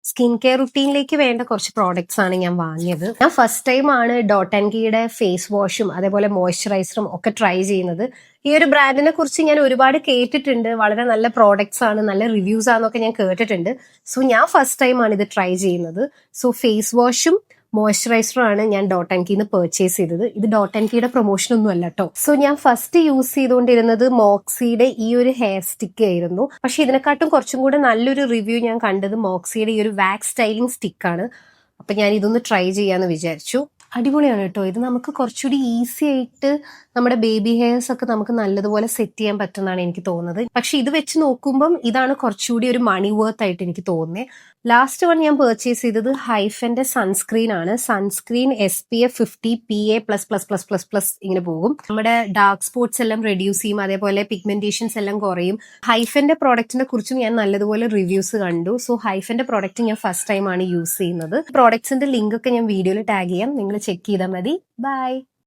Skin care റുട്ടീനിലേക്ക് വേണ്ട കുറച്ച് products ആണ് ഞാൻ വാങ്ങിയത്. ഞാൻ ഫസ്റ്റ് ടൈം ആണ് ഡോട്ട് ആൻഡ് കീയുടെ ഫേസ് വാഷും അതേപോലെ മോയ്സ്ചറൈസറും ഒക്കെ ട്രൈ ചെയ്യുന്നത്. ഈ ഒരു ബ്രാൻഡിനെ കുറിച്ച് ഞാൻ ഒരുപാട് കേട്ടിട്ടുണ്ട്. വളരെ നല്ല പ്രോഡക്ട്സ് ആണ്, നല്ല റിവ്യൂസ് ആണെന്നൊക്കെ ഞാൻ കേട്ടിട്ടുണ്ട്. സോ ഞാൻ ഫസ്റ്റ് ടൈം ആണ് ഇത് ട്രൈ ചെയ്യുന്നത്. സോ ഫേസ് വാഷും മോയ്സ്ചറൈസറും ആണ് ഞാൻ ഡോട്ട് ആൻഡ് കീന്ന് പർച്ചേസ് ചെയ്തത്. ഇത് ഡോട്ട് ആൻഡ് കീയുടെ പ്രൊമോഷൻ ഒന്നും അല്ല കേട്ടോ. സോ ഞാൻ ഫസ്റ്റ് യൂസ് ചെയ്തുകൊണ്ടിരുന്നത് മോക്സിയുടെ ഈ ഒരു ഹെയർ സ്റ്റിക്ക് ആയിരുന്നു. പക്ഷെ ഇതിനെക്കാട്ടും കുറച്ചും കൂടെ നല്ലൊരു റിവ്യൂ ഞാൻ കണ്ടത് മോക്സിയുടെ ഈ ഒരു വാക്സ് സ്റ്റൈലിംഗ് സ്റ്റിക്കാണ്. അപ്പൊ ഞാൻ ഇതൊന്ന് ട്രൈ ചെയ്യാന്ന് വിചാരിച്ചു. അടിപൊളിയാണ് കേട്ടോ. ഇത് നമുക്ക് കുറച്ചുകൂടി ഈസി ആയിട്ട് നമ്മുടെ ബേബി ഹെയർസ് ഒക്കെ നമുക്ക് നല്ലതുപോലെ സെറ്റ് ചെയ്യാൻ പറ്റുന്നതാണ് എനിക്ക് തോന്നുന്നത്. പക്ഷെ ഇത് വെച്ച് നോക്കുമ്പം ഇതാണ് കുറച്ചുകൂടി ഒരു മണി വർത്ത് ആയിട്ട് എനിക്ക് തോന്നുന്നത്. ലാസ്റ്റ് വൺ ഞാൻ പർച്ചേസ് ചെയ്തത് ഹൈഫന്റെ സൺസ്ക്രീൻ ആണ്. സൺസ്ക്രീൻ SPF 50 PA+++++ ഇങ്ങനെ പോകും. നമ്മുടെ ഡാർക്ക് സ്പോട്ട്സ് എല്ലാം റെഡ്യൂസ് ചെയ്യും, അതേപോലെ പിഗ്മെന്റേഷൻസ് എല്ലാം കുറയും. ഹൈഫന്റെ പ്രോഡക്റ്റിനെ കുറിച്ചും ഞാൻ നല്ലതുപോലെ റിവ്യൂസ് കണ്ടു. സോ ഹൈഫന്റെ പ്രോഡക്റ്റ് ഞാൻ ഫസ്റ്റ് ടൈം ആണ് യൂസ് ചെയ്യുന്നത്. പ്രോഡക്ട്സിന്റെ ലിങ്ക് ഒക്കെ ഞാൻ വീഡിയോയിൽ ടാഗ് ചെയ്യാം, നിങ്ങൾ ചെക്ക് ചെയ്താൽ മതി. ബൈ.